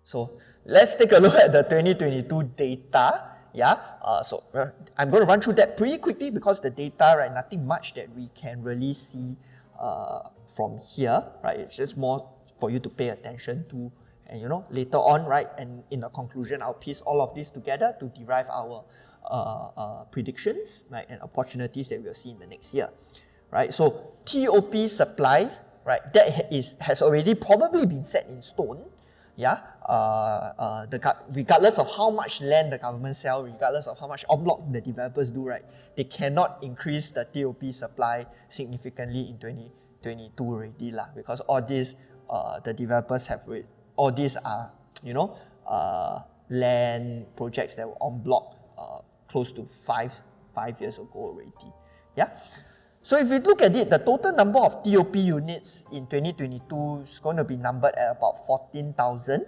So let's take a look at the 2022 data. I'm going to run through that pretty quickly because the data, right, nothing much that we can really see from here, right? It's just more for you to pay attention to, and later on, right, and in the conclusion, I'll piece all of this together to derive our predictions, right, and opportunities that we'll see in the next year, right? So TOP supply, right, that has already probably been set in stone. Regardless of how much land the government sell, regardless of how much en bloc the developers do, right, they cannot increase the TOP supply significantly in 2022 already lah, because all these the developers have all these are land projects that were en bloc close to five years ago already. So if you look at it, the total number of TOP units in 2022 is going to be numbered at about 14,000.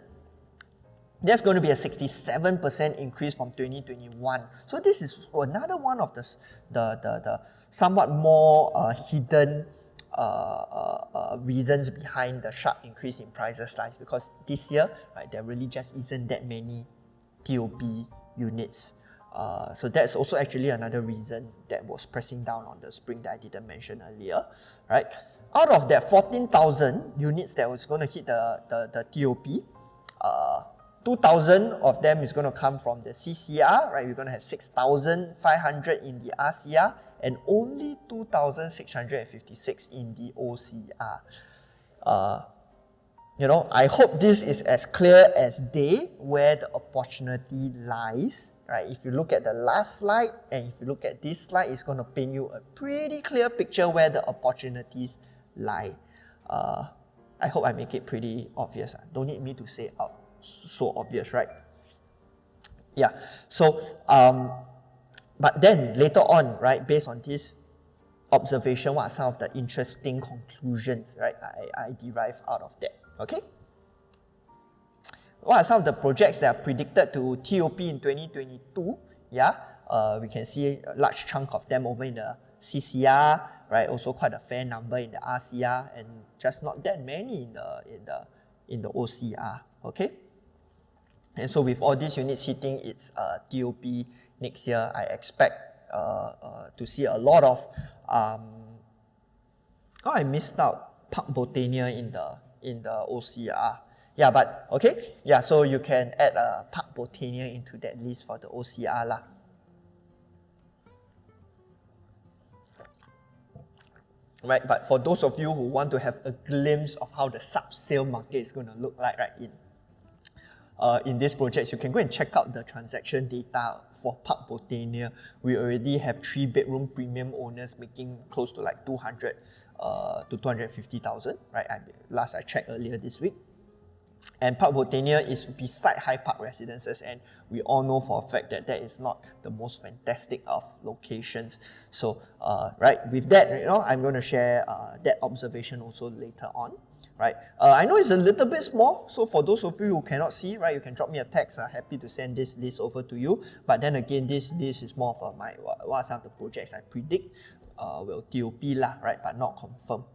That's going to be a 67% increase from 2021. So this is another one of the somewhat more hidden reasons behind the sharp increase in prices slice, because this year, right, there really just isn't that many TOP units. So that's also actually another reason that was pressing down on the spring that I didn't mention earlier, right? Out of that 14,000 units that was going to hit the TOP, 2,000 of them is going to come from the CCR, right? We're going to have 6,500 in the RCR and only 2,656 in the OCR. I hope this is as clear as day where the opportunity lies. Right, if you look at the last slide and if you look at this slide, it's going to paint you a pretty clear picture where the opportunities lie. I hope I make it pretty obvious. Don't need me to say out so obvious, right? Yeah. So, but then later on, right, based on this observation, what are some of the interesting conclusions, right, I derive out of that? Okay. What are some of the projects that are predicted to TOP in 2022? We can see a large chunk of them over in the CCR, right? Also quite a fair number in the RCR, and just not that many in the OCR. Okay. And so with all these units hitting its TOP next year, I expect to see a lot of. I missed out Park Botania in the OCR. Yeah, but okay. Yeah, so you can add Park Botania into that list for the OCR lah. Right, but for those of you who want to have a glimpse of how the sub-sale market is going to look like, right, in this project, you can go and check out the transaction data for Park Botania. We already have 3-bedroom premium owners making close to like 200 to 250,000, right? Last I checked earlier this week. And Park Botania is beside High Park Residences, and we all know for a fact that that is not the most fantastic of locations. So, right, with that, I'm going to share that observation also later on, right? I know it's a little bit small, so for those of you who cannot see, right, you can drop me a text. I'm happy to send this list over to you. But then again, this is more of what are some of the projects I predict will TOP lah, right, but not confirmed.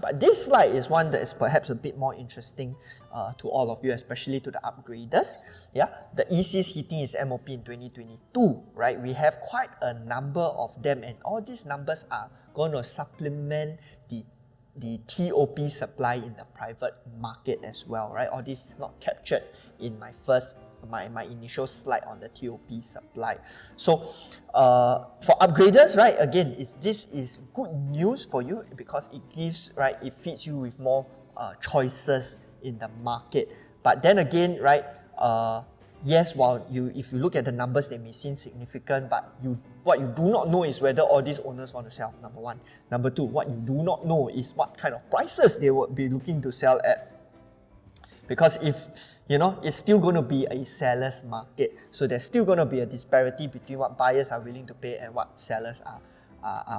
But this slide is one that is perhaps a bit more interesting to all of you, especially to the upgraders. The ECs hitting its MOP in 2022, right? We have quite a number of them, and all these numbers are going to supplement the TOP supply in the private market as well, right? All this is not captured in my initial slide on the TOP supply. So for upgraders, right, again, this is good news for you because it gives, right, it feeds you with more choices in the market. But then again, right, yes, if you look at the numbers, they may seem significant, but what you do not know is whether all these owners want to sell, number one. Number two, what you do not know is what kind of prices they would be looking to sell at. Because if, it's still going to be a seller's market. So there's still going to be a disparity between what buyers are willing to pay and what sellers are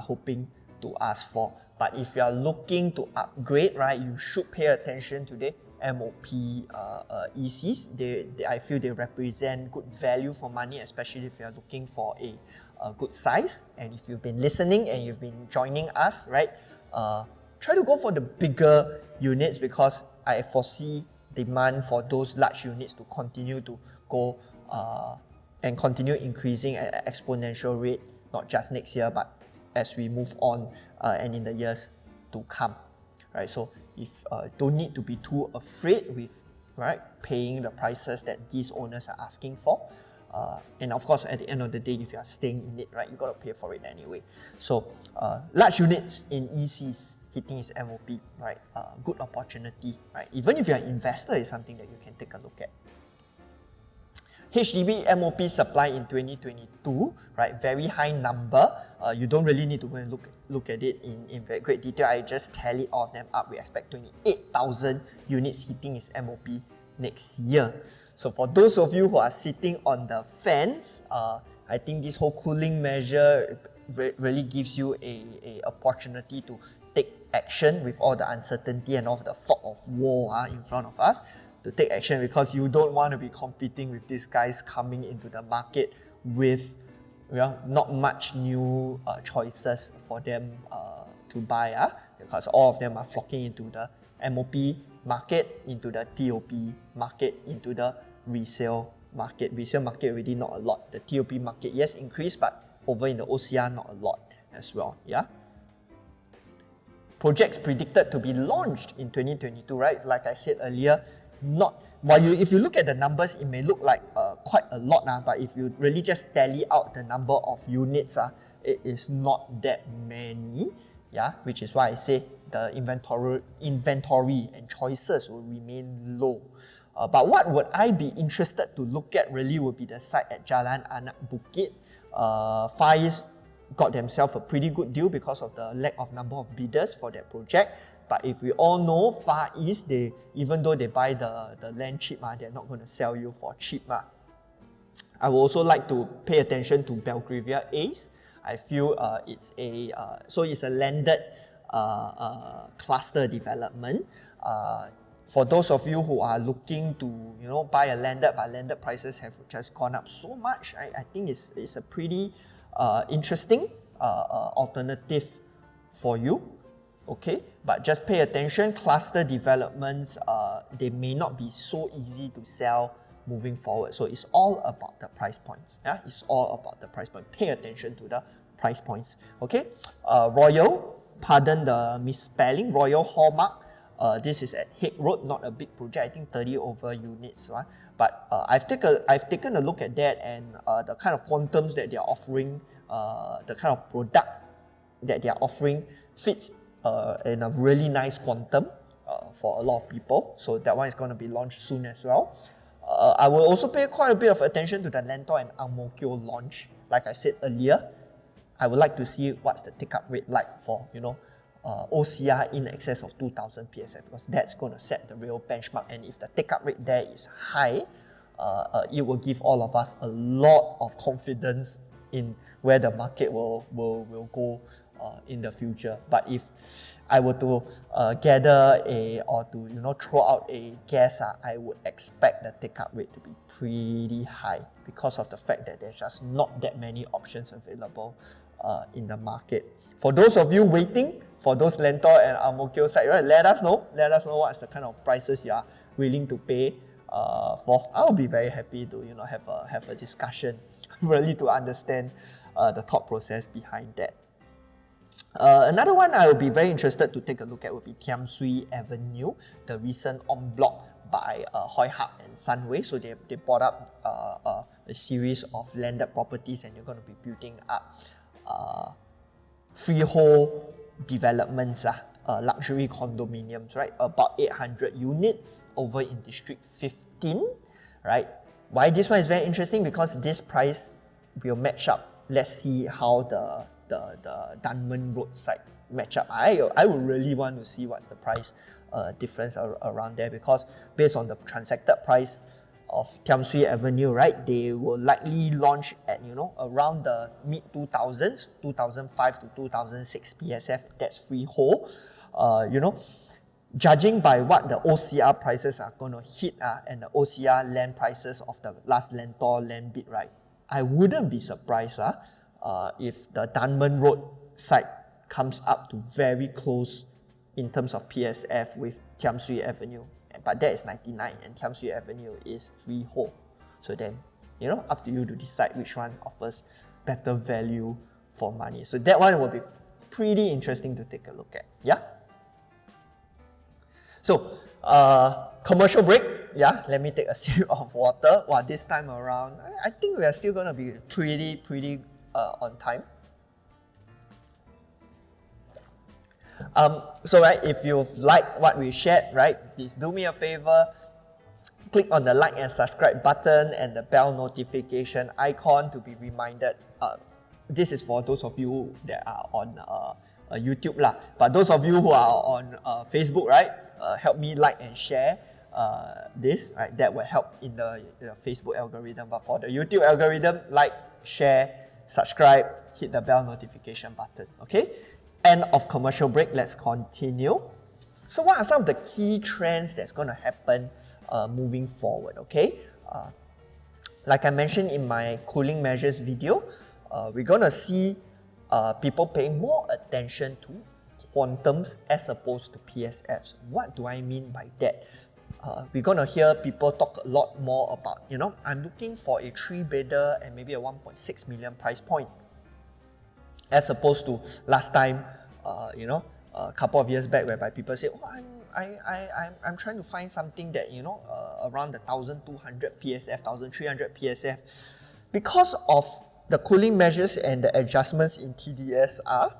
hoping to ask for. But if you are looking to upgrade, right, you should pay attention to the MOP ECs. I feel they represent good value for money, especially if you are looking for a good size. And if you've been listening and you've been joining us, right, try to go for the bigger units because I foresee demand for those large units to continue to go and continue increasing at an exponential rate, not just next year, but as we move on and in the years to come, right? So if don't need to be too afraid with paying the prices that these owners are asking for. And of course, at the end of the day, if you are staying in it, right, you got to pay for it anyway. So large units in ECs hitting its MOP, right? Good opportunity, right? Even if you're an investor, is something that you can take a look at. HDB MOP supply in 2022, right? Very high number. You don't really need to go and look at it in very great detail. I just tallied all of them up. We expect 28,000 units hitting its MOP next year. So for those of you who are sitting on the fence, I think this whole cooling measure really gives you a opportunity to take action with all the uncertainty and all the fog of war in front of us, to take action, because you don't want to be competing with these guys coming into the market with not much new choices for them to buy, because all of them are flocking into the MOP market, into the TOP market, into the resale market. Resale market already not a lot. The TOP market, yes, increased, but over in the OCR, not a lot as well. Projects predicted to be launched in 2022, right? Like I said earlier, if you look at the numbers, it may look like quite a lot, but if you really just tally out the number of units, it is not that many, which is why I say the inventory and choices will remain low. But what would I be interested to look at really would be the site at Jalan Anak Bukit. Far East got themselves a pretty good deal because of the lack of number of bidders for that project. But if we all know, Far East, even though they buy the land cheap, they're not going to sell you for cheap. I would also like to pay attention to Belgravia Ace. I feel it's a landed cluster development. For those of you who are looking to buy a landed, but landed prices have just gone up so much, I think it's a pretty interesting alternative for you. Okay, but just pay attention, cluster developments, they may not be so easy to sell moving forward. So it's all about the price points. It's all about the price point. Pay attention to the price points. Okay, Royal, pardon the misspelling, Royal Hallmark. This is at Hague Road, not a big project. I think 30 over units. But I've taken a look at that, and the kind of quantums that they are offering, the kind of product that they are offering fits in a really nice quantum for a lot of people. So that one is going to be launched soon as well. I will also pay quite a bit of attention to the Lentor and Ang Mo Kio launch. Like I said earlier, I would like to see what's the take-up rate like for OCR in excess of 2000 PSF, because that's going to set the real benchmark. And if the take-up rate there is high, it will give all of us a lot of confidence in where the market will go in the future. But if I were to gather throw out a guess, I would expect the take-up rate to be pretty high because of the fact that there's just not that many options available in the market. For those of you waiting for those Lentor and Ang Mo Kio site, right, let us know what's the kind of prices you are willing to pay for. I'll be very happy to have a discussion really to understand the thought process behind that. Another one I would be very interested to take a look at would be Thiam Sui Avenue, the recent en bloc by Hoi Hub and Sunway. So they bought up a series of landed properties, and they're going to be building up freehold developments, luxury condominiums, right? About 800 units over in District 15, right? Why this one is very interesting? Because this price will match up. Let's see how the Dunman Road site match up. I would really want to see what's the price difference around there, because based on the transacted price of Thiam Sui Avenue, right, they will likely launch at around the mid 2000s, 2005 to 2006 PSF. That's freehold. Judging by what the OCR prices are going to hit and the OCR land prices of the last Lentor land bid, right, I wouldn't be surprised if the Dunman Road site comes up to very close in terms of PSF with Thiam Sui Avenue. but that is 99 and Thiam Sui Avenue is freehold. So then, you know, up to you to decide which one offers better value for money. So that one will be pretty interesting to take a look at. Yeah. So commercial break. Yeah, let me take a sip of water. Well, this time around, I think we are still gonna be pretty on time. So right, if you like what we shared, right, please do me a favor, click on the like and subscribe button and the bell notification icon to be reminded. This is for those of you that are on YouTube lah. But those of you who are on Facebook, right, help me like and share this, right? That will help in the Facebook algorithm. But for the YouTube algorithm, like, share, subscribe, hit the bell notification button. Okay. End of commercial break. Let's continue. So what are some of the key trends that's going to happen moving forward? Okay. Like I mentioned in my cooling measures video, we're going to see people paying more attention to quantums as opposed to PSFs. What do I mean by that? We're going to hear people talk a lot more about, you know, I'm looking for a 3-bedder and maybe a 1.6 million price point, as opposed to last time, you know, a couple of years back, whereby people say, oh, I'm trying to find something that, you know, around the 1200 PSF, 1300 PSF. Because of the cooling measures and the adjustments in TDSR,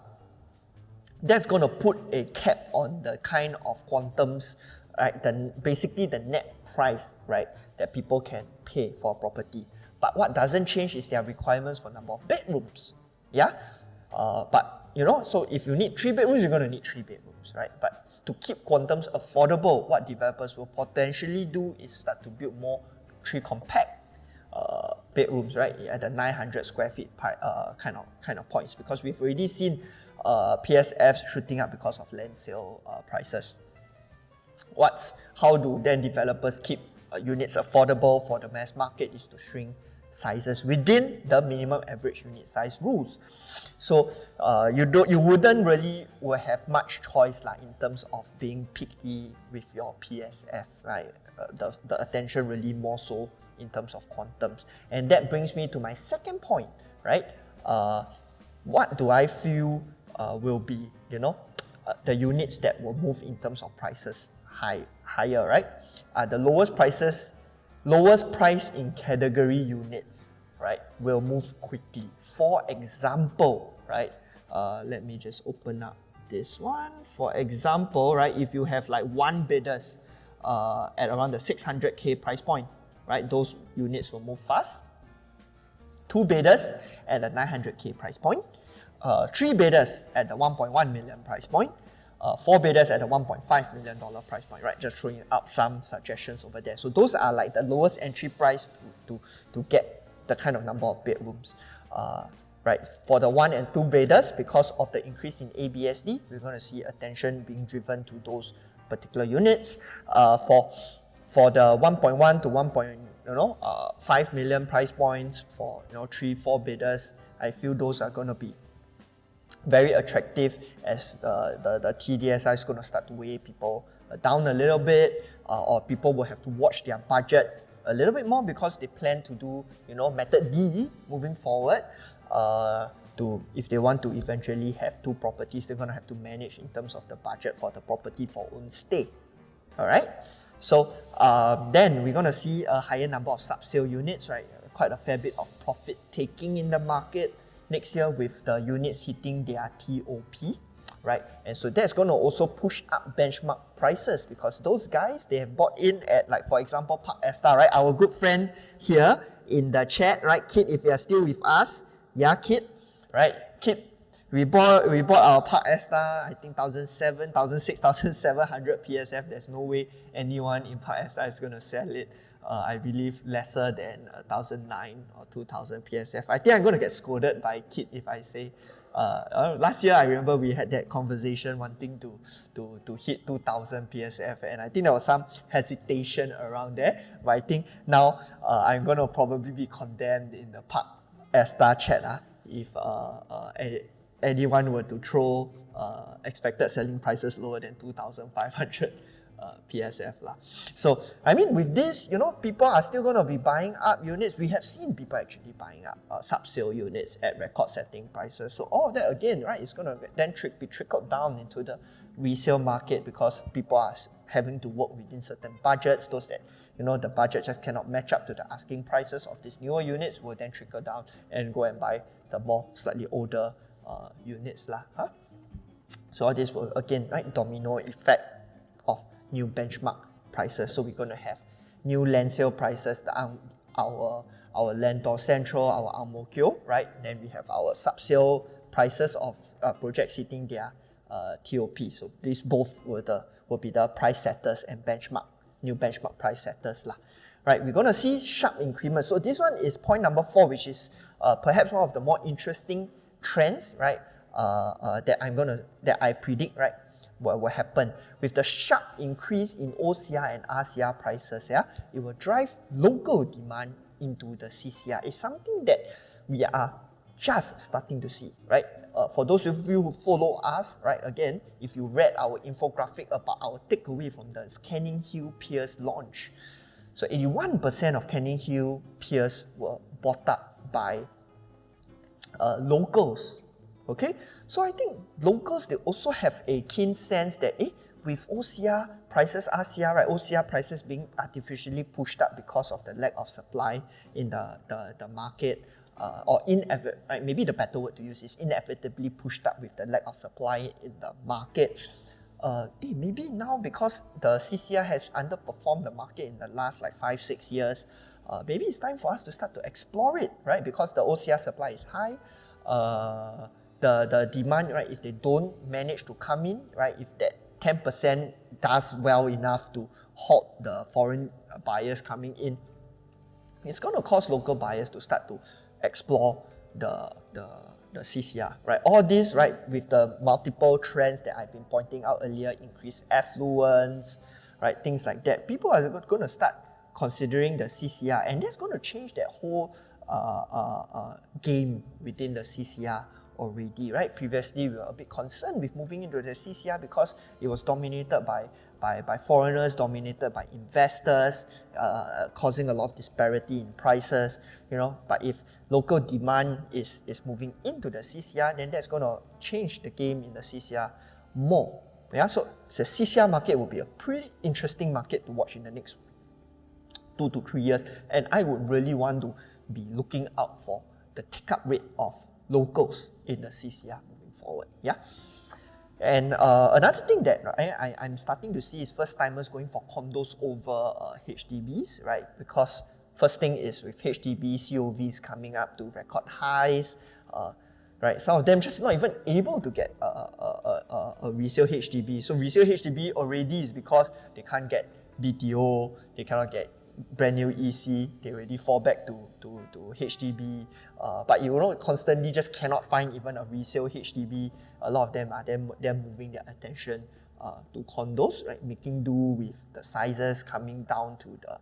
that's going to put a cap on the kind of quantums, right? Basically the net price, right, that people can pay for a property. But what doesn't change is their requirements for number of bedrooms. Yeah. But you know, so if you need 3 bedrooms, you're going to need 3 bedrooms, right? But to keep quantums affordable, what developers will potentially do is start to build more 3 compact bedrooms, right, at the 900 square feet kind of points, because we've already seen PSFs shooting up because of land sale prices. How do then developers keep units affordable for the mass market? Is to shrink sizes within the minimum average unit size rules. So you wouldn't really will have much choice in terms of being picky with your PSF, right? The attention really more so in terms of quantums. And that brings me to my second point, right? What do I feel will be, you know, the units that will move in terms of prices higher, right? The lowest price in category units, right, will move quickly. For example, right, let me just open up this one. For example, right, if you have like 1 bidders at around the 600K price point, right, those units will move fast. 2 bidders at the 900K price point, 3 bidders at the 1.1 million price point, 4 bidders at the $1.5 million price point, right? Just throwing up some suggestions over there. So those are like the lowest entry price to get the kind of number of bedrooms, right? For the 1 and 2 bidders, because of the increase in ABSD, we're going to see attention being driven to those particular units. For the 1.1 to 1.5 million price points, for 3-4 bidders, I feel those are going to be very attractive, as the TDSI is going to start to weigh people down a little bit, or people will have to watch their budget a little bit more because they plan to do method D moving forward. If they want to eventually have 2 properties, they're going to have to manage in terms of the budget for the property for own stay. All right. So then we're going to see a higher number of sub-sale units, right? Quite a fair bit of profit taking in the market next year with the units hitting their TOP, right? And so that's going to also push up benchmark prices, because those guys, they have bought in at, like, for example, Park Esta, right? Our good friend here in the chat, right? Kit, if you are still with us, yeah, Kit, right? Kit, we bought our Park Esta, I think 1,600 PSF. There's no way anyone in Park Esta is going to sell it. I believe lesser than 1,009 or 2,000 PSF. I think I'm going to get scolded by Kit if I say. Last year, I remember we had that conversation wanting to hit 2,000 PSF, and I think there was some hesitation around there. But I think now I'm going to probably be condemned in the Park Esta chat if anyone were to throw expected selling prices lower than 2,500 PSF lah. So I mean, with this, you know, people are still going to be buying up units. We have seen people actually buying up sub-sale units at record-setting prices. So all that again, right, is going to then be trickled down into the resale market because people are having to work within certain budgets. Those that, you know, the budget just cannot match up to the asking prices of these newer units will then trickle down and go and buy the more slightly older units lah. Huh? So all this will again, right, domino effect of new benchmark prices. So we're going to have new land sale prices, our Lentor Central, our Ang Mo Kio, right? Then we have our sub-sale prices of projects hitting their TOP. So these both will be the price setters and new benchmark price setters lah. Right, we're going to see sharp increments. So this one is point number 4, which is perhaps one of the more interesting trends, right? That I predict, right, what will happen with the sharp increase in OCR and RCR prices. Yeah, it will drive local demand into the CCR. It's something that we are just starting to see, right? For those of you who follow us, right, again, if you read our infographic about our takeaway from the Canning Hill Piers launch, so 81% of Canning Hill Piers were bought up by locals. Okay, so I think locals, they also have a keen sense that with OCR prices, RCR, right, OCR prices being artificially pushed up because of the lack of supply in the market, or right, maybe the better word to use is inevitably pushed up with the lack of supply in the market. Maybe now because the CCR has underperformed the market in the last like 5-6 years, maybe it's time for us to start to explore it, right? Because the OCR supply is high. The demand, right, if they don't manage to come in, right, if that 10% does well enough to halt the foreign buyers coming in, it's going to cause local buyers to start to explore the CCR, right? All this, right, with the multiple trends that I've been pointing out earlier, increased affluence, right, things like that. People are going to start considering the CCR, and that's going to change that whole game within the CCR already, right? Previously, we were a bit concerned with moving into the CCR because it was dominated by foreigners, dominated by investors, causing a lot of disparity in prices, you know. But if local demand is moving into the CCR, then that's going to change the game in the CCR more. Yeah, so the CCR market will be a pretty interesting market to watch in the next 2 to 3 years, and I would really want to be looking out for the take-up rate of locals in the CCR moving forward. Yeah. And another thing that I'm starting to see is first-timers going for condos over HDBs, right? Because first thing is with HDB COVs coming up to record highs, right? Some of them just not even able to get a resale HDB. So resale HDB already is because they can't get BTO, they cannot get brand new EC, they already fall back to HDB, but you know, constantly just cannot find even a resale HDB. A lot of them are they're moving their attention to condos, right, making do with the sizes coming down to the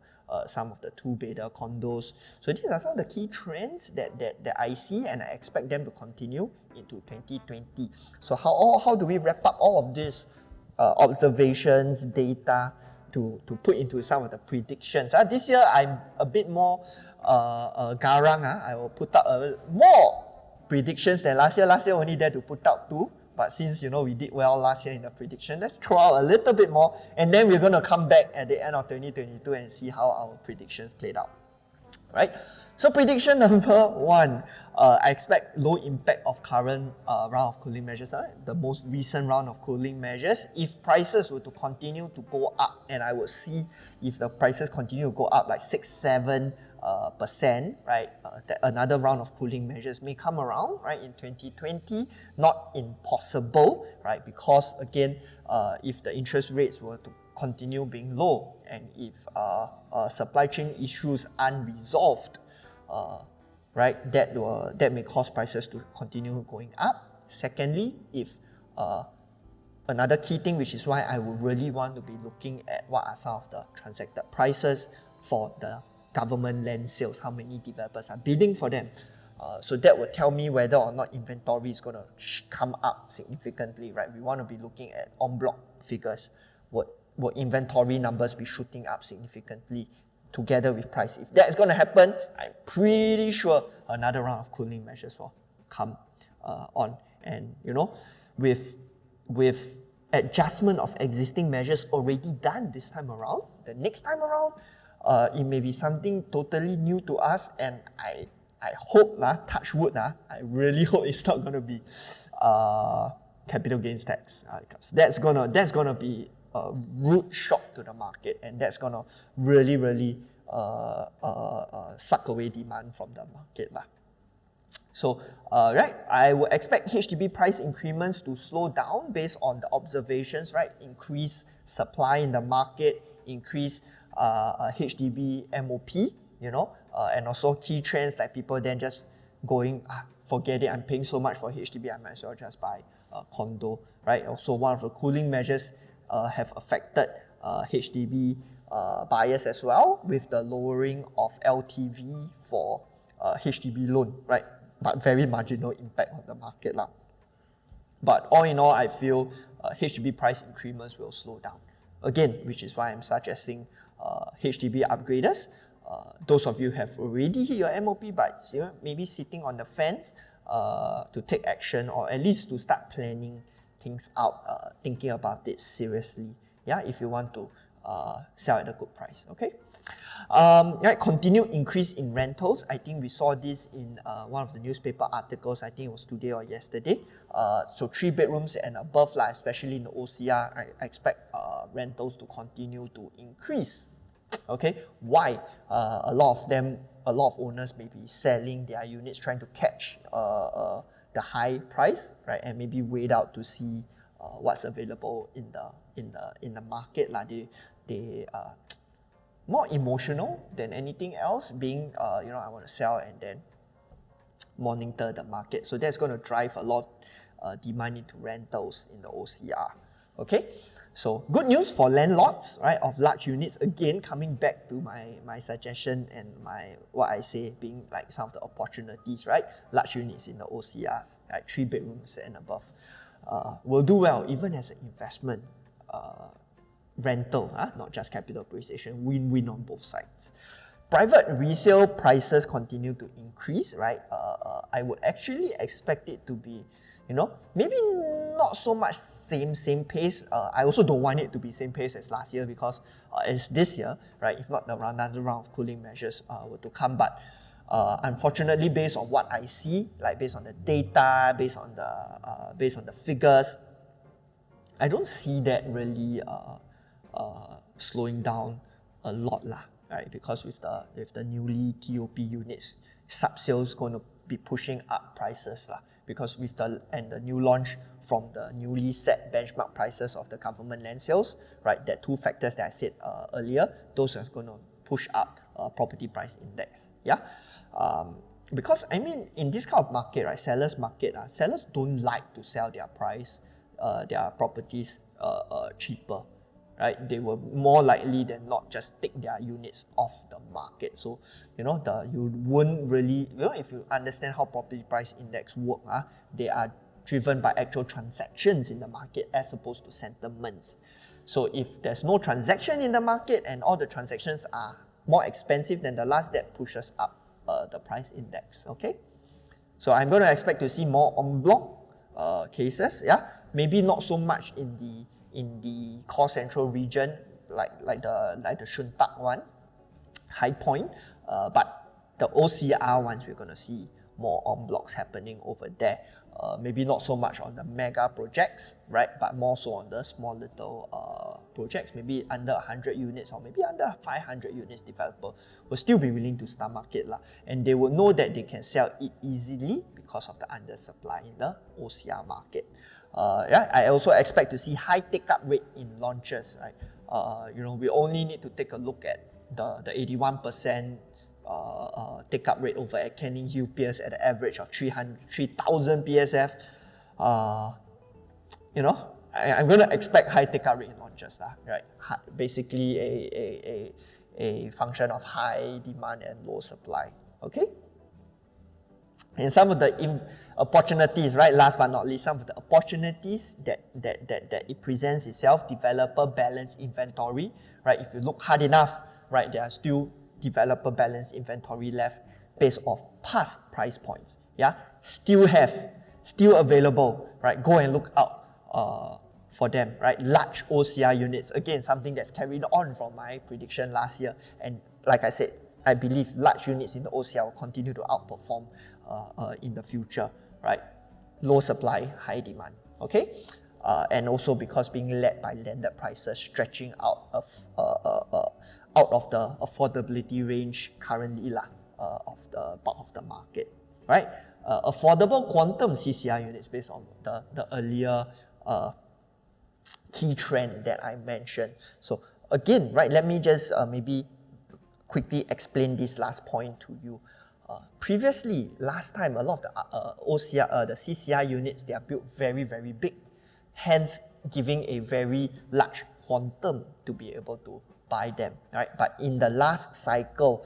some of the 2-bedder condos. So these are some of the key trends that I see, and I expect them to continue into 2020. So how do we wrap up all of this observations, data, to put into some of the predictions? This year I'm a bit more garang. I will put out more predictions than last year. Last year only there to put out 2, but since, you know, we did well last year in the prediction, let's throw out a little bit more, and then we're going to come back at the end of 2022 and see how our predictions played out. Right? So prediction number 1, I expect low impact of current round of cooling measures, the most recent round of cooling measures. If prices were to continue to go up, and I would see if the prices continue to go up like 6-7%, right, that another round of cooling measures may come around, right, in 2020. Not impossible, right, because again, if the interest rates were to continue being low, and if supply chain issues unresolved, right, that may cause prices to continue going up. Secondly, if another key thing, which is why I would really want to be looking at what are some of the transacted prices for the government land sales, how many developers are bidding for them. So that would tell me whether or not inventory is going to come up significantly, right? We want to be looking at en bloc figures. Would will inventory numbers be shooting up significantly together with price. If that's going to happen, I'm pretty sure another round of cooling measures will come on. And you know, with adjustment of existing measures already done this time around, the next time around, it may be something totally new to us, and I hope, touch wood, I really hope it's not going to be capital gains tax, because that's gonna be a rude shock to the market, and that's gonna really suck away demand from the market. So, right, I would expect HDB price increments to slow down based on the observations, right? Increase supply in the market, increase HDB MOP, you know, and also key trends like people then just going, forget it, I'm paying so much for HDB, I might as well just buy a condo, right? Also, one of the cooling measures have affected HDB buyers as well, with the lowering of LTV for HDB loan, right? But very marginal impact on the market. But all in all, I feel HDB price increments will slow down. Again, which is why I'm suggesting HDB upgraders. Those of you have already hit your MOP, but maybe sitting on the fence to take action, or at least to start planning things out, thinking about it seriously. Yeah, if you want to sell at a good price. Okay. Right, continued increase in rentals. I think we saw this in one of the newspaper articles. I think it was today or yesterday. So 3 bedrooms and above, especially in the OCR, I expect rentals to continue to increase. Okay, why? A lot of owners may be selling their units, trying to catch the high price, right, and maybe wait out to see what's available in the market. They more emotional than anything else, being I want to sell and then monitor the market. So that's going to drive a lot demand into rentals in the OCR. Okay, so good news for landlords, right, of large units. Again, coming back to my suggestion and what I say being like some of the opportunities, right? Large units in the OCRs, right, 3 bedrooms and above, will do well even as an investment. Rental, not just capital appreciation, win-win on both sides. Private resale prices continue to increase, right? I would actually expect it to be, maybe not so much same pace. I also don't want it to be same pace as last year, because as this year, right, if not another round of cooling measures were to come. But unfortunately, based on what I see, like based on the data, based on the figures, I don't see that really slowing down a lot, right? Because with the newly TOP units, sub-sales going to be pushing up prices, because with the new launch from the newly set benchmark prices of the government land sales, right? That 2 factors that I said earlier, those are going to push up property price index. Yeah. Because I mean, in this kind of market, right, sellers market, sellers don't like to sell their properties cheaper, right? They will more likely than not just take their units off the market. So you won't really, if you understand how property price index work, they are driven by actual transactions in the market as opposed to sentiments. So if there's no transaction in the market and all the transactions are more expensive than the last, that pushes up the price index. Okay, so I'm going to expect to see more en bloc cases. Yeah, maybe not so much in the core central region like the Shun Tak one, High Point, but the OCR ones, we're going to see more en blocs happening over there. Maybe not so much on the mega projects, right, but more so on the small little projects, maybe under 100 units or maybe under 500 units. Developer will still be willing to stomach it, and they will know that they can sell it easily because of the undersupply in the OCR market. Yeah, I also expect to see high take-up rate in launches, right? We only need to take a look at the 81% take-up rate over at Canning Hill Pierce at an average of 3,000 PSF. I'm going to expect high take-up rate in launches, right? Basically a function of high demand and low supply. Okay. And some of the opportunities, right, last but not least, some of the opportunities that it presents itself, developer balance inventory, right? If you look hard enough, right, there are still developer balance inventory left based off past price points, yeah? Still available, right? Go and look out for them, right? Large OCR units, again, something that's carried on from my prediction last year. And like I said, I believe large units in the OCR will continue to outperform in the future, right? Low supply, high demand, okay? And also because being led by landed prices stretching out of the affordability range currently of the bulk of the market, right? Affordable quantum CCR units based on the earlier key trend that I mentioned. So again, right, let me just maybe quickly explain this last point to you. Previously, last time, a lot of the CCR units, they are built very, very big, hence giving a very large quantum to be able to buy them, right? But in the last cycle,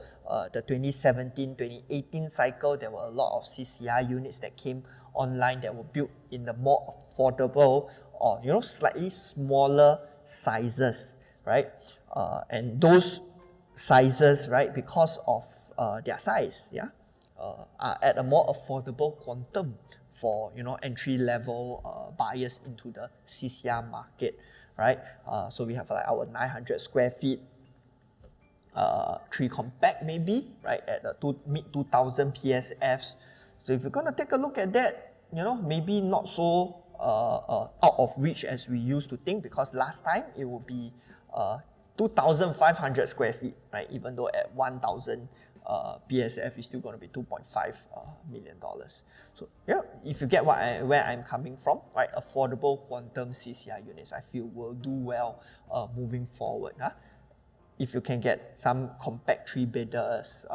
the 2017-2018 cycle, there were a lot of CCR units that came online that were built in the more affordable or, you know, slightly smaller sizes, right? And those sizes, right, because of their size, yeah, are at a more affordable quantum for, you know, entry-level buyers into the CCR market, right? So we have like our 900 square feet 3 compact maybe, right, at mid-2000 PSFs. So if you're going to take a look at that, you know, maybe not so out of reach as we used to think, because last time it would be 2,500 square feet, right? Even though at 1,000 PSF is still going to be $2.5 million. So yeah, if you get where I'm coming from, right? Affordable quantum CCR units, I feel will do well moving forward. Huh? If you can get some compact 3-bidders,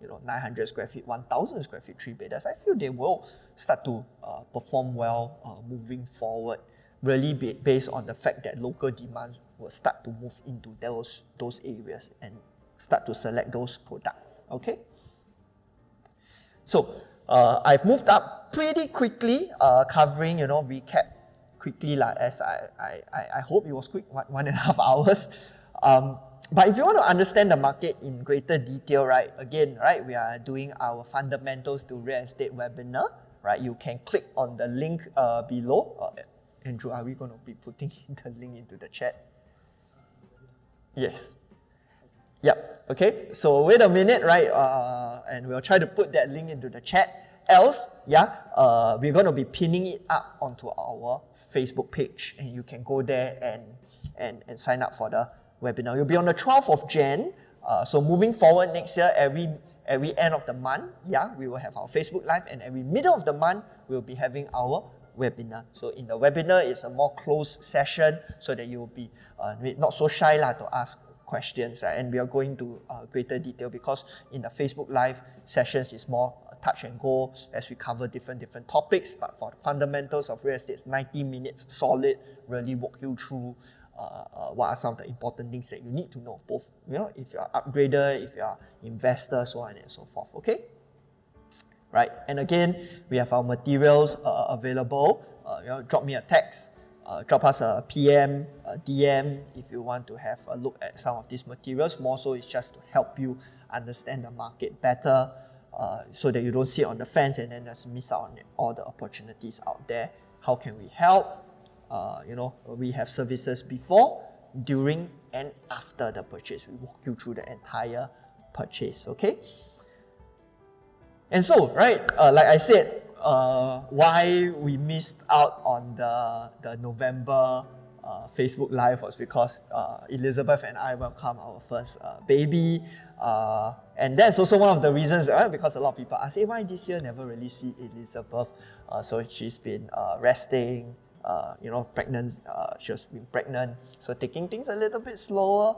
you know, 900 square feet, 1,000 square feet 3-bidders, I feel they will start to perform well moving forward, really based on the fact that local demand will start to move into those areas and start to select those products, okay? So I've moved up pretty quickly, covering, you know, recap quickly, like, as I hope it was quick, 1.5 hours. But if you want to understand the market in greater detail, right, again, right, we are doing our fundamentals to real estate webinar, right? You can click on the link below. Andrew, are we going to be putting the link into the chat? Yes. Yep. Okay. So wait a minute, right? And we'll try to put that link into the chat. Else, yeah, we're going to be pinning it up onto our Facebook page, and you can go there and sign up for the webinar. It'll be on the 12th of Jan. So moving forward next year, every end of the month, yeah, we will have our Facebook Live, and every middle of the month, we'll be having our webinar. So in the webinar, it's a more closed session so that you will be not so shy to ask questions, right? And we are going to greater detail, because in the Facebook Live sessions, it's more touch and go as we cover different topics. But for the fundamentals of real estate, it's 90 minutes solid, really walk you through what are some of the important things that you need to know, both, you know, if you're an upgrader, if you're investor, so on and so forth, okay? Right, and again, we have our materials available. You know, drop me a text, drop us a PM, a DM if you want to have a look at some of these materials. More so, it's just to help you understand the market better, so that you don't sit on the fence and then just miss out on all the opportunities out there. How can we help? You know, we have services before, during, and after the purchase. We walk you through the entire purchase, okay? And so, right, like I said, why we missed out on the November Facebook Live was because Elizabeth and I welcomed our first baby. And that's also one of the reasons, because a lot of people ask, hey, why this year never really see Elizabeth? So she's been resting, you know, pregnant. She has been pregnant, so taking things a little bit slower,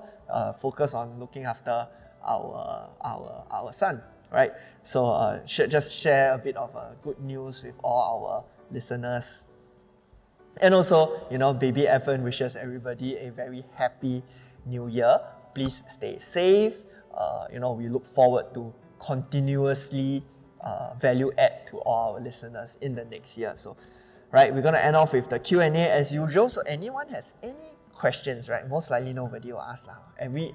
focus on looking after our son. Right, so should just share a bit of good news with all our listeners. And also, you know, baby Alvin wishes everybody a very happy new year. Please stay safe. You know, we look forward to continuously value add to all our listeners in the next year. So, right, we're going to end off with the Q&A as usual. So anyone has any questions, right? Most likely nobody will ask now. Every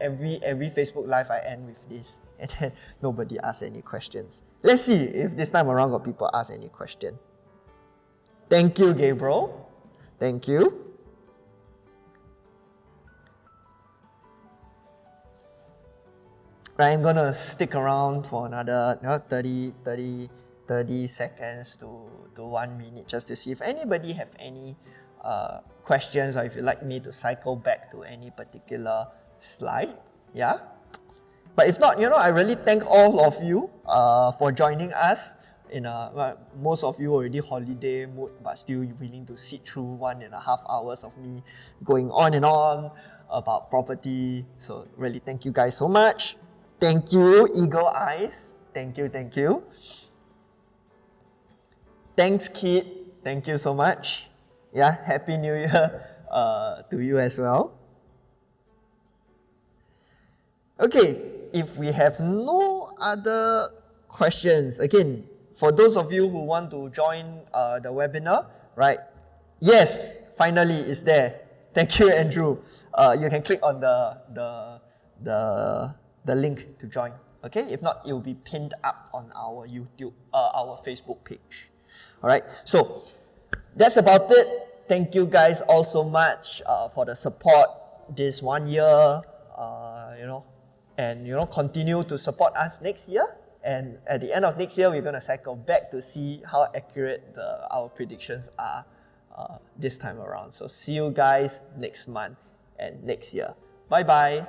Facebook Live I end with this, and then nobody asks any questions. Let's see if this time around got people ask any question. Thank you, Gabriel. Thank you. I'm gonna stick around for another 30 seconds to 1 minute just to see if anybody have any questions, or if you'd like me to cycle back to any particular slide. Yeah. But if not, I really thank all of you for joining us. Most of you already holiday mood, but still willing to sit through 1.5 hours of me going on and on about property. So really thank you guys so much. Thank you, Eagle Eyes. Thank you. Thanks, Kid. Thank you so much. Yeah, Happy New Year to you as well. Okay, if we have no other questions, again, for those of you who want to join the webinar, right? Yes, finally it's there. Thank you, Andrew. You can click on the link to join. Okay, if not, it will be pinned up on our YouTube, our Facebook page. All right, so that's about it. Thank you guys all so much for the support this 1 year. And continue to support us next year. And at the end of next year, we're going to cycle back to see how accurate our predictions are this time around. So see you guys next month and next year. Bye bye.